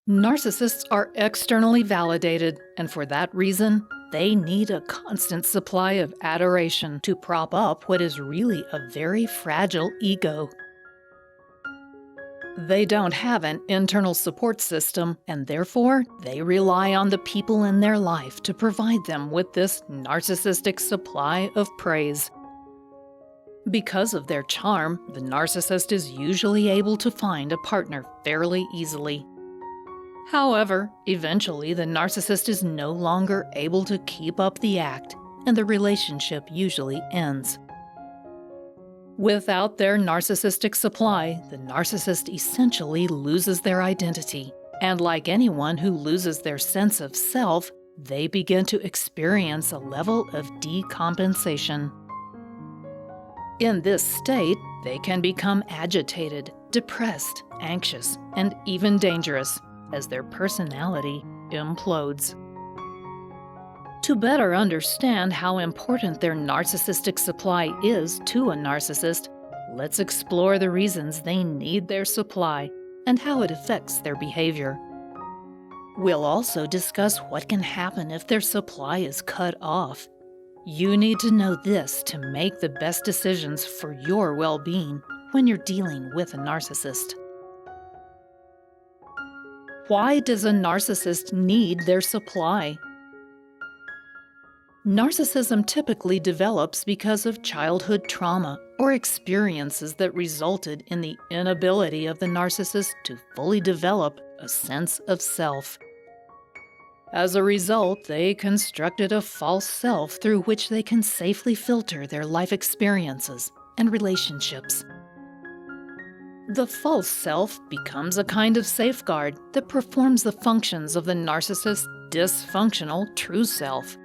Narcissists are externally validated, and for that reason, they need a constant supply of adoration to prop up what is really a very fragile ego. They don't have an internal support system, and therefore, they rely on the people in their life to provide them with this narcissistic supply of praise. Because of their charm, the narcissist is usually able to find a partner fairly easily. However, eventually the narcissist is no longer able to keep up the act, and the relationship usually ends. Without their narcissistic supply, the narcissist essentially loses their identity, and like anyone who loses their sense of self, they begin to experience a level of decompensation. In this state, they can become agitated, depressed, anxious, and even dangerous, as their personality implodes. To better understand how important their narcissistic supply is to a narcissist, let's explore the reasons they need their supply and how it affects their behavior. We'll also discuss what can happen if their supply is cut off. You need to know this to make the best decisions for your well-being when you're dealing with a narcissist. Why does a narcissist need their supply? Narcissism typically develops because of childhood trauma or experiences that resulted in the inability of the narcissist to fully develop a sense of self. As a result, they constructed a false self through which they can safely filter their life experiences and relationships. The false self becomes a kind of safeguard that performs the functions of the narcissist's dysfunctional true self.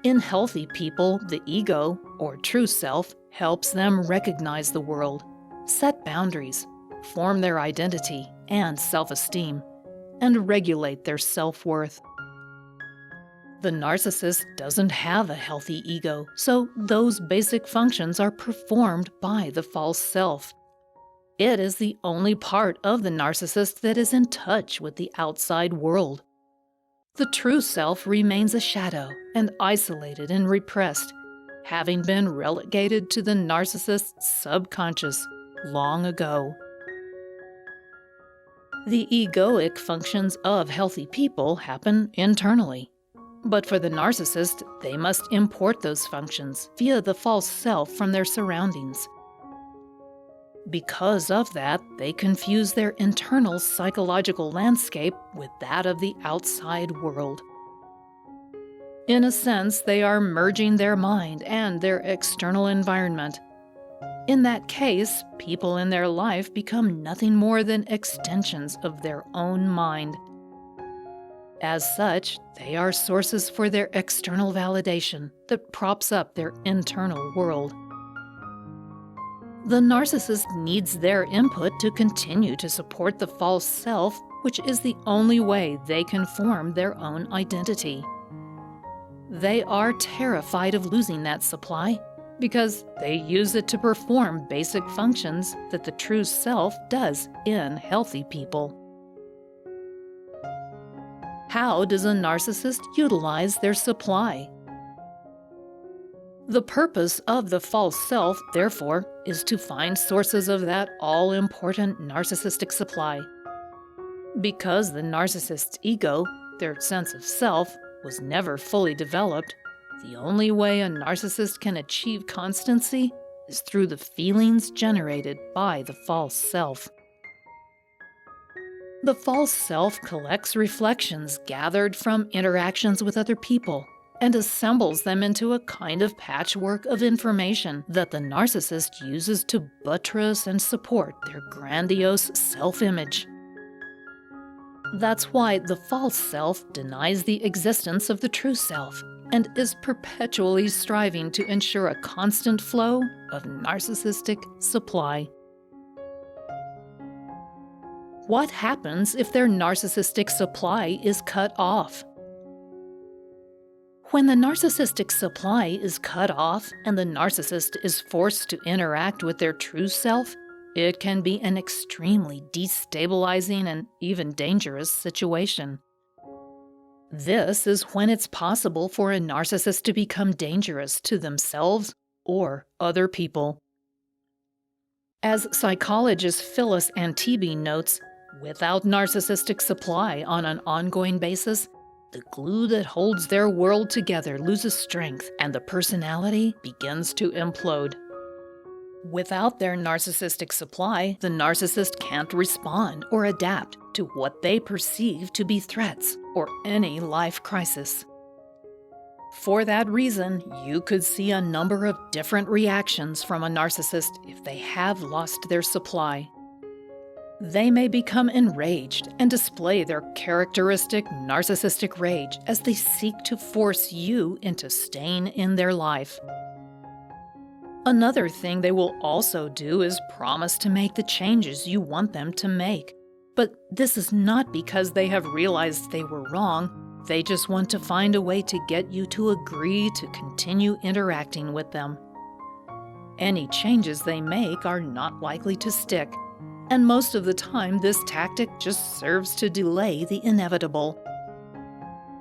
In healthy people, the ego, or true self, helps them recognize the world, set boundaries, form their identity and self-esteem, and regulate their self-worth. The narcissist doesn't have a healthy ego, so those basic functions are performed by the false self. It is the only part of the narcissist that is in touch with the outside world. The true self remains a shadow and isolated and repressed, having been relegated to the narcissist's subconscious long ago. The egoic functions of healthy people happen internally, but for the narcissist, they must import those functions via the false self from their surroundings. Because of that, they confuse their internal psychological landscape with that of the outside world. In a sense, they are merging their mind and their external environment. In that case, people in their life become nothing more than extensions of their own mind. As such, they are sources for their external validation that props up their internal world. The narcissist needs their input to continue to support the false self, which is the only way they can form their own identity. They are terrified of losing that supply because they use it to perform basic functions that the true self does in healthy people. How does a narcissist utilize their supply? The purpose of the false self, therefore, is to find sources of that all-important narcissistic supply. Because the narcissist's ego, their sense of self, was never fully developed, the only way a narcissist can achieve constancy is through the feelings generated by the false self. The false self collects reflections gathered from interactions with other people and assembles them into a kind of patchwork of information that the narcissist uses to buttress and support their grandiose self-image. That's why the false self denies the existence of the true self and is perpetually striving to ensure a constant flow of narcissistic supply. What happens if their narcissistic supply is cut off? When the narcissistic supply is cut off and the narcissist is forced to interact with their true self, it can be an extremely destabilizing and even dangerous situation. This is when it's possible for a narcissist to become dangerous to themselves or other people. As psychologist Phyllis Antibes notes, without narcissistic supply on an ongoing basis, the glue that holds their world together loses strength and the personality begins to implode. Without their narcissistic supply, the narcissist can't respond or adapt to what they perceive to be threats or any life crisis. For that reason, you could see a number of different reactions from a narcissist if they have lost their supply. They may become enraged and display their characteristic narcissistic rage as they seek to force you into staying in their life. Another thing they will also do is promise to make the changes you want them to make. But this is not because they have realized they were wrong. They just want to find a way to get you to agree to continue interacting with them. Any changes they make are not likely to stick, and most of the time this tactic just serves to delay the inevitable.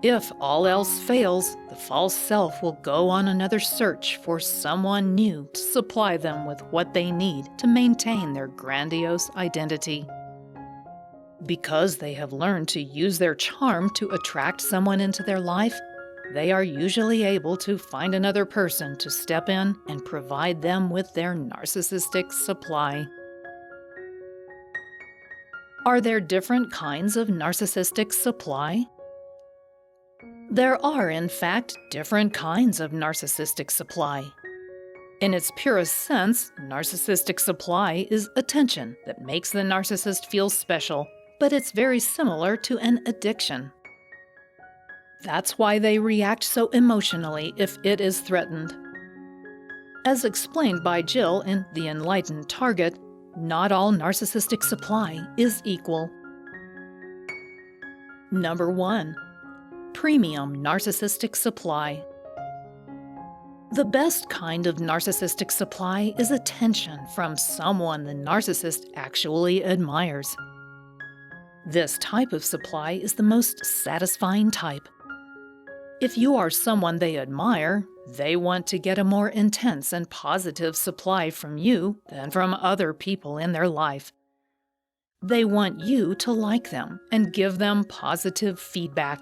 If all else fails, the false self will go on another search for someone new to supply them with what they need to maintain their grandiose identity. Because they have learned to use their charm to attract someone into their life, they are usually able to find another person to step in and provide them with their narcissistic supply. Are there different kinds of narcissistic supply? There are, in fact, different kinds of narcissistic supply. In its purest sense, narcissistic supply is attention that makes the narcissist feel special, but it's very similar to an addiction. That's why they react so emotionally if it is threatened. As explained by Jill in The Enlightened Target, not all narcissistic supply is equal. Number 1. Premium narcissistic supply. The best kind of narcissistic supply is attention from someone the narcissist actually admires. This type of supply is the most satisfying type. If you are someone they admire, they want to get a more intense and positive supply from you than from other people in their life. They want you to like them and give them positive feedback.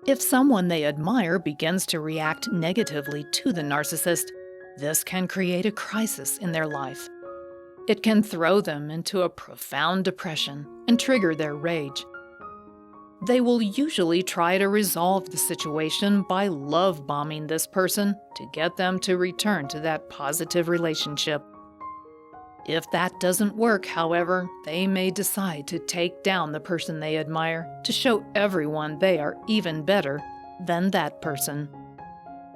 If someone they admire begins to react negatively to the narcissist, this can create a crisis in their life. It can throw them into a profound depression and trigger their rage. They will usually try to resolve the situation by love-bombing this person to get them to return to that positive relationship. If that doesn't work, however, they may decide to take down the person they admire to show everyone they are even better than that person.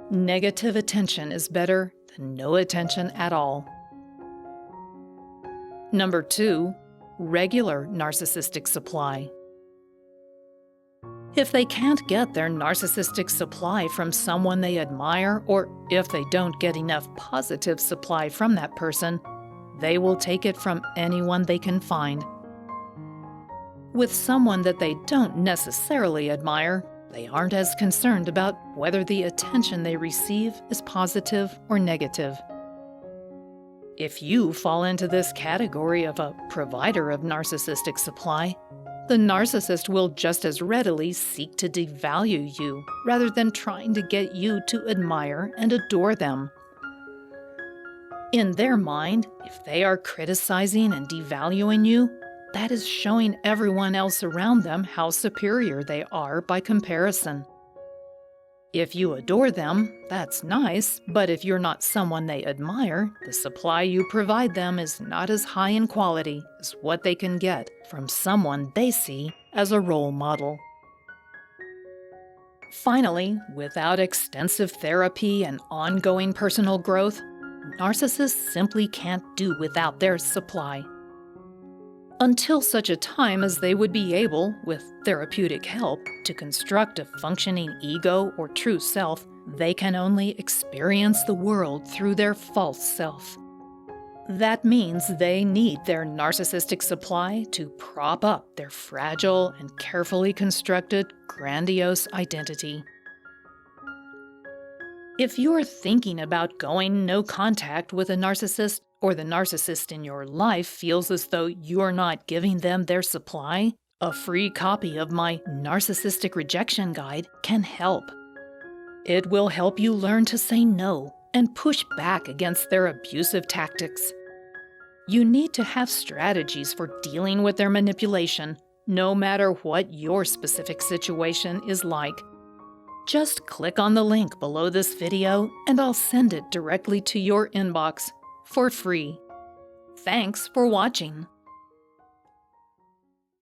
Negative attention is better than no attention at all. Number 2. Regular narcissistic supply. If they can't get their narcissistic supply from someone they admire, or if they don't get enough positive supply from that person, they will take it from anyone they can find. With someone that they don't necessarily admire, they aren't as concerned about whether the attention they receive is positive or negative. If you fall into this category of a provider of narcissistic supply, the narcissist will just as readily seek to devalue you rather than trying to get you to admire and adore them. In their mind, if they are criticizing and devaluing you, that is showing everyone else around them how superior they are by comparison. If you adore them, that's nice, but if you're not someone they admire, the supply you provide them is not as high in quality as what they can get from someone they see as a role model. Finally, without extensive therapy and ongoing personal growth, narcissists simply can't do without their supply. Until such a time as they would be able, with therapeutic help, to construct a functioning ego or true self, they can only experience the world through their false self. That means they need their narcissistic supply to prop up their fragile and carefully constructed, grandiose identity. If you're thinking about going no contact with a narcissist, or the narcissist in your life feels as though you're not giving them their supply, a free copy of my Narcissistic Rejection Guide can help. It will help you learn to say no and push back against their abusive tactics. You need to have strategies for dealing with their manipulation, no matter what your specific situation is like. Just click on the link below this video and I'll send it directly to your inbox for free. Thanks for watching.